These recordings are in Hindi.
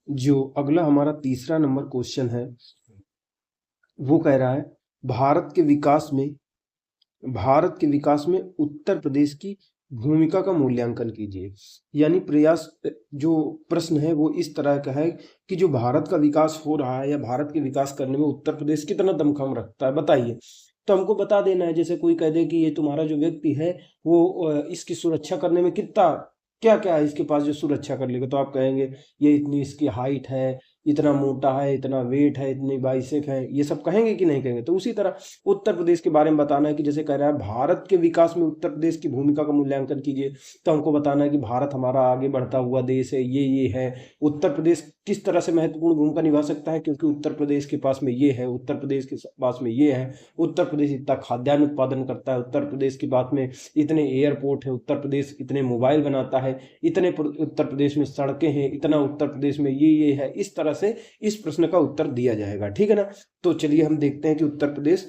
जो अगला हमारा तीसरा नंबर क्वेश्चन है वो कह रहा है भारत के विकास में भारत के विकास में उत्तर प्रदेश की भूमिका का मूल्यांकन कीजिए। यानी प्रयास जो प्रश्न है वो इस तरह का है कि जो भारत का विकास हो रहा है या भारत के विकास करने में उत्तर प्रदेश कितना दमखम रखता है बताइए। तो हमको बता देना है, जैसे कोई कह दे कि ये तुम्हारा जो व्यक्ति है वो इसकी सुरक्षा करने में कितना क्या क्या है इसके पास जो सुरक्षा कर लेगा, तो आप कहेंगे ये इतनी इसकी हाइट है, इतना मोटा है, इतना वेट है, इतनी बाइसेप है, ये सब कहेंगे कि नहीं कहेंगे। तो उसी तरह उत्तर प्रदेश के बारे में बताना है कि जैसे कह रहा है भारत के विकास में उत्तर प्रदेश की भूमिका का मूल्यांकन कीजिए, तो हमको बताना है कि भारत हमारा आगे बढ़ता हुआ देश है, ये है। उत्तर प्रदेश किस तरह से महत्वपूर्ण भूमिका निभा सकता है, क्योंकि उत्तर प्रदेश के पास में ये है, उत्तर प्रदेश के पास में ये है, उत्तर प्रदेश इतना खाद्यान्न उत्पादन करता है, उत्तर प्रदेश की बात में इतने एयरपोर्ट है, उत्तर प्रदेश इतने मोबाइल बनाता है, इतने उत्तर प्रदेश में सड़कें हैं, इतना उत्तर प्रदेश में ये है। इस तरह से इस प्रश्न का उत्तर दिया जाएगा, ठीक है ना। तो चलिए हम देखते हैं कि उत्तर प्रदेश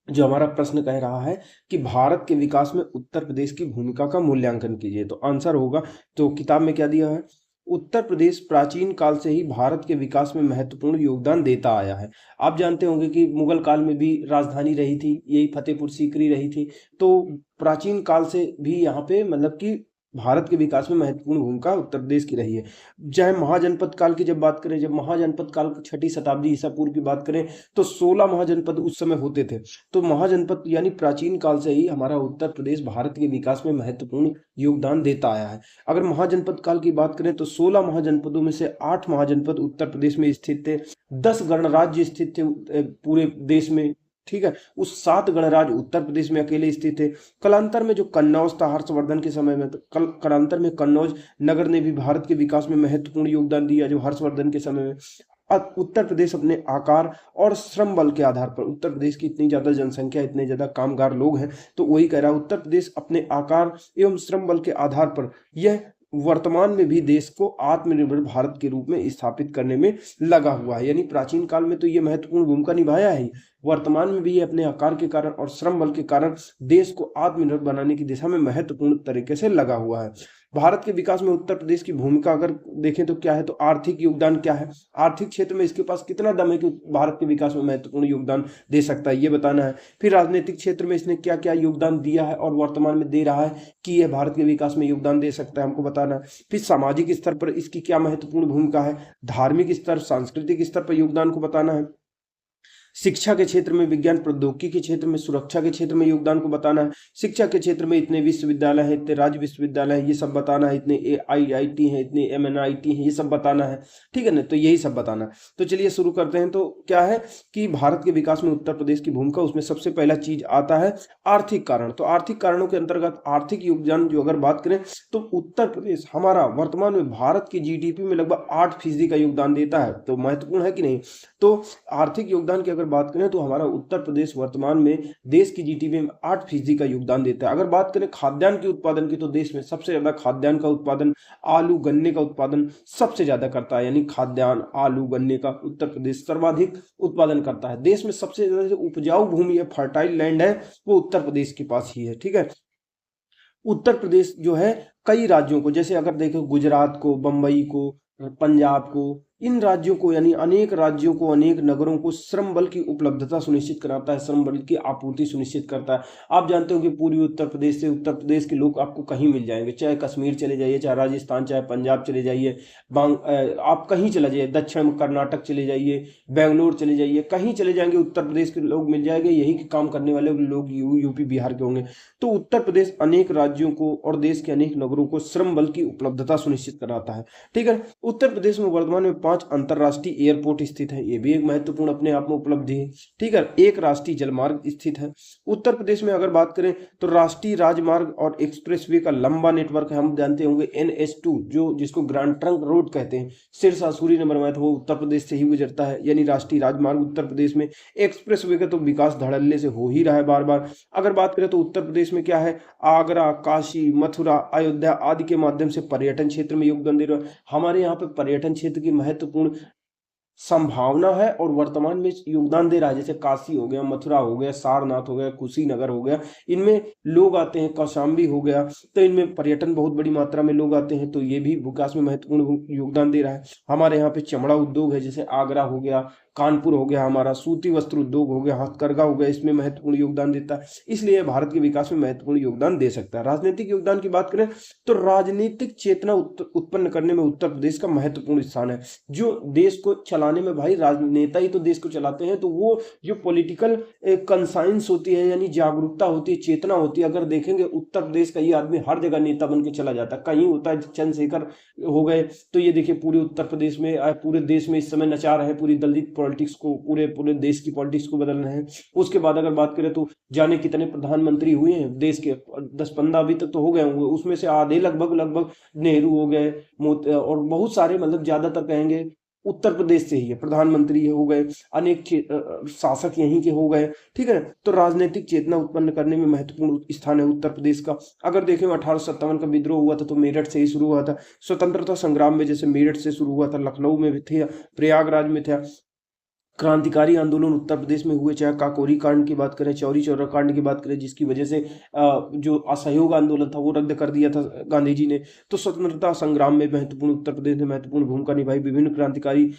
जो हमारा प्रश्न कह रहा है कि भारत के विकास में उत्तर प्रदेश की भूमिका का मूल्यांकन कीजिए, तो आंसर होगा, तो किताब में क्या दिया है, उत्तर प्रदेश प्राचीन काल से ही भारत के विकास में महत्वपूर्ण योगदान देता आया है। आप जानते होंगे कि मुगल काल में भी राजधानी रही थी, यही फतेहपुर सीकरी रही थी। तो प्राचीन काल से भी यहाँ पे मतलब कि भारत के विकास में महत्वपूर्ण भूमिका उत्तर प्रदेश की रही है। चाहे महाजनपद काल की जब बात करें, जब महाजनपद काल की 6ठी शताब्दी ईसा पूर्व की बात करें, तो 16 महाजनपद उस समय होते थे। तो महाजनपद यानी प्राचीन काल से ही हमारा उत्तर प्रदेश भारत के विकास में महत्वपूर्ण योगदान देता आया है। अगर महाजनपद काल की बात करें तो 16 महाजनपदों में से 8 महाजनपद उत्तर प्रदेश में स्थित थे, 10 गणराज्य स्थित थे पूरे देश में, ठीक है। उस 7 गणराज्य उत्तर प्रदेश में अकेले स्थित थे। कालांतर में जो कन्नौज था हर्षवर्धन के समय में, तो कालांतर में कन्नौज नगर ने भी भारत के विकास में महत्वपूर्ण योगदान दिया जो हर्षवर्धन के समय में। उत्तर प्रदेश अपने आकार और श्रम बल के आधार पर, उत्तर प्रदेश की इतनी ज्यादा जनसंख्या, इतने ज्यादा कामगार लोग हैं, तो वही कह रहा है उत्तर प्रदेश अपने आकार एवं श्रम बल के आधार पर यह वर्तमान में भी देश को आत्मनिर्भर भारत के रूप में स्थापित करने में लगा हुआ है। यानी प्राचीन काल में तो ये महत्वपूर्ण भूमिका निभाया है, वर्तमान में भी ये अपने आकार के कारण और श्रम बल के कारण देश को आत्मनिर्भर बनाने की दिशा में महत्वपूर्ण तरीके से लगा हुआ है। भारत के विकास में उत्तर प्रदेश की भूमिका अगर देखें तो क्या है, तो आर्थिक योगदान क्या है, आर्थिक क्षेत्र में इसके पास कितना दम है कि भारत के विकास में महत्वपूर्ण योगदान दे सकता है, ये बताना है। फिर राजनीतिक क्षेत्र में इसने क्या क्या योगदान दिया है और वर्तमान में दे रहा है कि यह भारत के विकास में योगदान दे सकता है, हमको बताना है। फिर सामाजिक स्तर पर इसकी क्या महत्वपूर्ण भूमिका है, धार्मिक स्तर, सांस्कृतिक स्तर पर योगदान को बताना है। शिक्षा के क्षेत्र में, विज्ञान प्रौद्योगिकी के क्षेत्र में, सुरक्षा के क्षेत्र में योगदान को बताना है। शिक्षा के क्षेत्र में इतने विश्वविद्यालय हैं, इतने राज्य विश्वविद्यालय हैं, ये सब बताना है, इतने AIIT हैं, इतने MNIT हैं, ये सब बताना है, ठीक है ना। तो यही सब बताना है। तो चलिए शुरू करते हैं। तो क्या है कि भारत के विकास में उत्तर प्रदेश की भूमिका, उसमें सबसे पहला चीज आता है आर्थिक कारण। तो आर्थिक कारणों के अंतर्गत आर्थिक योगदान जो अगर बात करें तो उत्तर प्रदेश हमारा वर्तमान में भारत की GDP में लगभग 8% का योगदान देता है। तो महत्वपूर्ण है कि नहीं। तो आर्थिक योगदान की अगर बात करें तो हमारा उत्तर प्रदेश वर्तमान में देश की GDP में 8% का योगदान देता है। अगर बात करें खाद्यान्न के उत्पादन की, तो देश में सबसे ज्यादा खाद्यान्न का उत्पादन, आलू गन्ने का उत्पादन सबसे ज्यादा करता है। यानी खाद्यान्न, आलू गन्ने का उत्तर प्रदेश सर्वाधिक उत्पादन करता है। देश में सबसे ज्यादा उपजाऊ भूमि है, फर्टाइल लैंड है, वो उत्तर प्रदेश के पास ही है, ठीक है। उत्तर प्रदेश जो है कई राज्यों को, जैसे अगर देखें गुजरात को, बंबई को, पंजाब को, इन राज्यों को यानी अनेक राज्यों को, अनेक नगरों को श्रम बल की उपलब्धता सुनिश्चित कराता है, श्रम बल की आपूर्ति सुनिश्चित करता है। आप जानते हो कि पूर्वी उत्तर प्रदेश से उत्तर प्रदेश के लोग आपको कहीं मिल जाएंगे, चाहे कश्मीर चले जाइए, चाहे राजस्थान, चाहे पंजाब चले जाइए, आप कहीं चले जाइए, दक्षिण में कर्नाटक चले जाइए, बेंगलोर चले जाइए, कहीं चले जाएंगे उत्तर प्रदेश के लोग मिल जाएंगे। यही काम करने वाले लोग यूपी बिहार के होंगे। तो उत्तर प्रदेश अनेक राज्यों को और देश के अनेक नगरों को श्रम बल की उपलब्धता सुनिश्चित कराता है, ठीक है। उत्तर प्रदेश में वर्तमान में 5 अंतरराष्ट्रीय एयरपोर्ट स्थित है, ये भी एक महत्वपूर्ण अपने आप में उपलब्धि है, ठीक है। एक राष्ट्रीय जलमार्ग स्थित है उत्तर प्रदेश में। अगर बात करें तो राष्ट्रीय राजमार्ग और एक्सप्रेसवे का लंबा नेटवर्क है, हम जानते होंगे NH2 जो जिसको ग्रैंड ट्रंक रोड कहते हैं, सिरसा सूरी नंबर में, तो वो उत्तर प्रदेश से ही गुजरता है, यानी राष्ट्रीय राजमार्ग उत्तर प्रदेश में। एक्सप्रेसवे का तो विकास धड़ल्ले से हो ही रहा है बार बार। अगर बात करें तो उत्तर प्रदेश में क्या है, आगरा, काशी, मथुरा, अयोध्या आदि के माध्यम से पर्यटन क्षेत्र में योगदान दे रहा है। हमारे यहाँ पे पर्यटन क्षेत्र की महत्वपूर्ण संभावना है और वर्तमान में योगदान दे रहा है। जैसे काशी हो गया, मथुरा हो गया, सारनाथ हो गया, कुशीनगर हो गया, इनमें लोग आते हैं। कौशाम्बी हो गया, तो इनमें पर्यटन बहुत बड़ी मात्रा में लोग आते हैं, तो ये भी विकास में महत्वपूर्ण योगदान दे रहा है। हमारे यहाँ पे चमड़ा उद्योग है, जैसे आगरा हो गया, कानपुर हो गया, हमारा सूती वस्त्र उद्योग हो गया, हथकरघा हो गया, इसमें महत्वपूर्ण योगदान देता है, इसलिए भारत के विकास में महत्वपूर्ण योगदान दे सकता है। राजनीतिक योगदान की बात करें तो राजनीतिक चेतना उत्पन्न करने में उत्तर प्रदेश का महत्वपूर्ण स्थान है। जो देश को चलाने में भाई राजनेता ही तो देश को चलाते हैं, तो वो जो पॉलिटिकल कंसाइंस होती है, यानी जागरूकता होती है, चेतना होती है, अगर देखेंगे उत्तर प्रदेश का ये आदमी हर जगह नेता बन के चला जाता है। कहीं होता है चंद्रशेखर हो गए, तो ये देखिए पूरे उत्तर प्रदेश में, पूरे देश में इस समय नचा रहे, पूरी दलित पॉलिटिक्स को, पूरे पूरे देश की पॉलिटिक्स को बदल रहे हैं। उसके बाद अगर बात करें तो जाने कितने प्रधानमंत्री हुए हैं देश के, 10-15 अभी तक तो हो गए होंगे, उसमें से आधे लगभग नेहरू हो गए, और बहुत सारे, मतलब ज्यादातर कहेंगे उत्तर प्रदेश से ही है, प्रधानमंत्री हो गए, अनेक शासक यहीं के हो गए। ठीक है, तो राजनीतिक चेतना उत्पन्न करने में महत्वपूर्ण स्थान है उत्तर प्रदेश का। अगर देखें 1857 का विद्रोह हुआ था तो मेरठ से ही शुरू हुआ था। स्वतंत्रता संग्राम में जैसे मेरठ से शुरू हुआ था, लखनऊ में भी थे, प्रयागराज में था। क्रांतिकारी आंदोलन उत्तर प्रदेश में हुए, चाहे काकोरी कांड की बात करें, चौरी चौरा कांड की बात करें, जिसकी वजह से जो असहयोग आंदोलन था वो रद्द कर दिया था गांधी जी ने। तो स्वतंत्रता संग्राम में महत्वपूर्ण, उत्तर प्रदेश ने महत्वपूर्ण भूमिका निभाई, विभिन्न क्रांतिकारी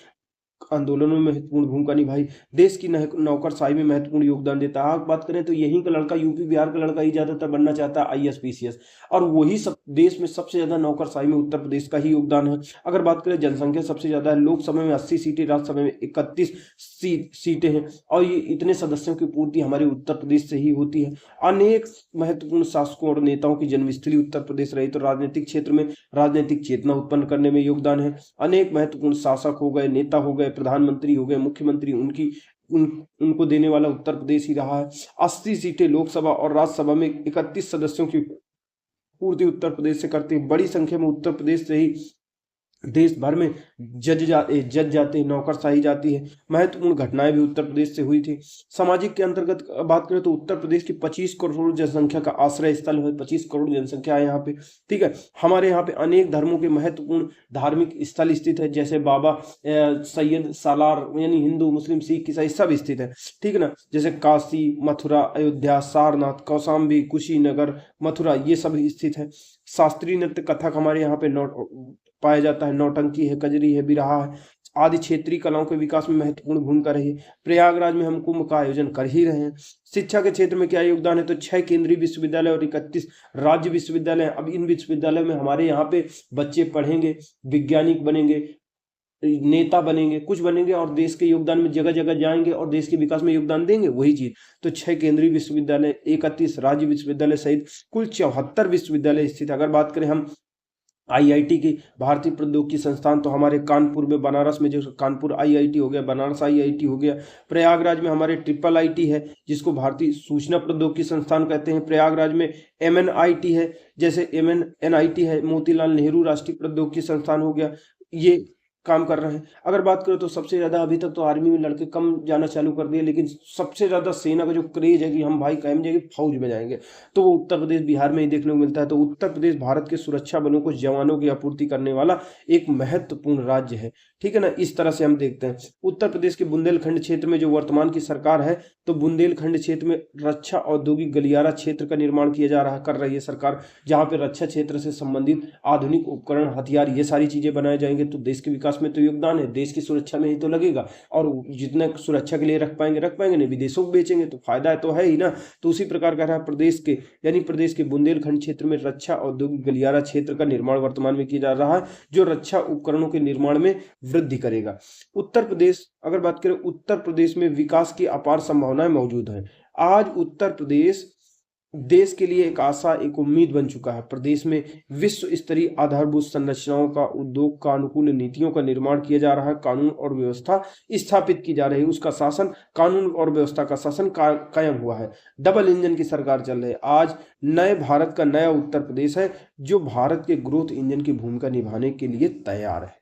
आंदोलनों में महत्वपूर्ण भूमिका निभाई, देश की नौकरशाही में महत्वपूर्ण योगदान देता है। बात करें तो यहीं का लड़का, यूपी बिहार का लड़का ही ज्यादातर बनना चाहता है आईएएस पीसीएस, और वही सब देश में सबसे ज्यादा नौकरशाही में उत्तर प्रदेश का ही योगदान है। अगर बात करें जनसंख्या सबसे ज्यादा है, लोकसभा में 80 सीटें, राज्यसभा में 31 सीटें हैं, और ये इतने सदस्यों की पूर्ति हमारे उत्तर प्रदेश से ही होती है। अनेक महत्वपूर्ण शासकों और नेताओं की जन्मस्थली उत्तर प्रदेश रही, तो राजनीतिक क्षेत्र में राजनीतिक चेतना उत्पन्न करने में योगदान है। अनेक महत्वपूर्ण शासक हो गए, नेता हो गए, प्रधानमंत्री हो गए, मुख्यमंत्री, उनको देने वाला उत्तर प्रदेश ही रहा है। 80 सीटें लोकसभा और राज्यसभा में 31 सदस्यों की पूर्ति उत्तर प्रदेश से करते हैं। बड़ी संख्या में उत्तर प्रदेश से ही देश भर में जज जाते हैं, नौकरशाही जाती है। महत्वपूर्ण घटनाएं भी उत्तर प्रदेश से हुई थी। सामाजिक के अंतर्गत बात करें तो उत्तर प्रदेश की 25 करोड़ जनसंख्या का आश्रय स्थल है, 25 करोड़ जनसंख्या है यहाँ पे। ठीक है, हमारे यहाँ पे अनेक धर्मों के महत्वपूर्ण धार्मिक स्थल स्थित है, जैसे बाबा सैयद सालार, यानी हिंदू, मुस्लिम, सिख, ईसाई सब स्थित है। ठीक है ना, जैसे काशी, मथुरा, अयोध्या, सारनाथ, कौशाम्बी, कुशीनगर, मथुरा, ये सब स्थित है। शास्त्रीय नृत्य, कथक हमारे यहाँ पे पाया जाता है, नौटंकी है, कजरी है, बिरहा है, आदि क्षेत्रीय कलाओं के विकास में महत्वपूर्ण भूमिका रही। प्रयागराज में हम कुंभ का आयोजन कर ही रहे हैं। शिक्षा के क्षेत्र में क्या योगदान है, तो 6 केंद्रीय विश्वविद्यालय और 31 राज्य विश्वविद्यालय। अब इन विश्वविद्यालय में हमारे यहाँ पे बच्चे पढ़ेंगे, वैज्ञानिक बनेंगे, नेता बनेंगे, कुछ बनेंगे, और देश के योगदान में जगह जगह जाएंगे और देश के विकास में योगदान देंगे, वही चीज। तो 6 केंद्रीय विश्वविद्यालय, 31 राज्य विश्वविद्यालय सहित कुल 74 विश्वविद्यालय स्थित। अगर बात करें हम आईआईटी की, भारतीय प्रौद्योगिकी संस्थान, तो हमारे कानपुर में, बनारस में जो कानपुर आईआईटी हो गया, बनारस आईआईटी हो गया। प्रयागराज में हमारे ट्रिपल आईटी है, जिसको भारतीय सूचना प्रौद्योगिकी संस्थान कहते हैं। प्रयागराज में एमएनआईटी है, जैसे एमएनआईटी है, मोतीलाल नेहरू राष्ट्रीय प्रौद्योगिकी संस्थान हो गया, ये काम कर रहे हैं। अगर बात करें तो सबसे ज्यादा, अभी तक तो आर्मी में लड़के कम जाना चालू कर दिए, लेकिन सबसे ज्यादा सेना का जो क्रेज है कि हम भाई कहें जाएंगे फौज में जाएंगे, तो वो उत्तर प्रदेश, बिहार में ही देखने को मिलता है। तो उत्तर प्रदेश भारत के सुरक्षा बलों को जवानों की आपूर्ति करने वाला एक महत्वपूर्ण राज्य है। ठीक है ना, इस तरह से हम देखते हैं। उत्तर प्रदेश के बुंदेलखंड क्षेत्र में जो वर्तमान की सरकार है, तो बुंदेलखंड क्षेत्र में रक्षा औद्योगिक गलियारा क्षेत्र का निर्माण किया जा रहा कर रही है सरकार, जहां पे रक्षा क्षेत्र से संबंधित आधुनिक उपकरण, हथियार, ये सारी चीजें बनाए जाएंगे। तो देश के विकास में तो योगदान है, देश की सुरक्षा में ही तो लगेगा, और जितने सुरक्षा के लिए रख पाएंगे नहीं, विदेशों को बेचेंगे तो फायदा तो है ही ना। तो उसी प्रकार का रहा प्रदेश के, यानी प्रदेश के बुंदेलखंड क्षेत्र में रक्षा औद्योगिक गलियारा क्षेत्र का निर्माण वर्तमान में किया जा रहा है, जो रक्षा उपकरणों के निर्माण में वृद्धि करेगा। उत्तर प्रदेश, अगर बात करें, उत्तर प्रदेश में विकास की अपार संभावनाएं मौजूद हैं। आज उत्तर प्रदेश देश के लिए एक आशा, एक उम्मीद बन चुका है। प्रदेश में विश्व स्तरीय आधारभूत संरचनाओं का, उद्योग का, अनुकूल नीतियों का निर्माण किया जा रहा है, कानून और व्यवस्था स्थापित की जा रही है, उसका शासन, कानून और व्यवस्था का शासन कायम हुआ है। डबल इंजन की सरकार चल रही है। आज नए भारत का नया उत्तर प्रदेश है, जो भारत के ग्रोथ इंजन की भूमिका निभाने के लिए तैयार है।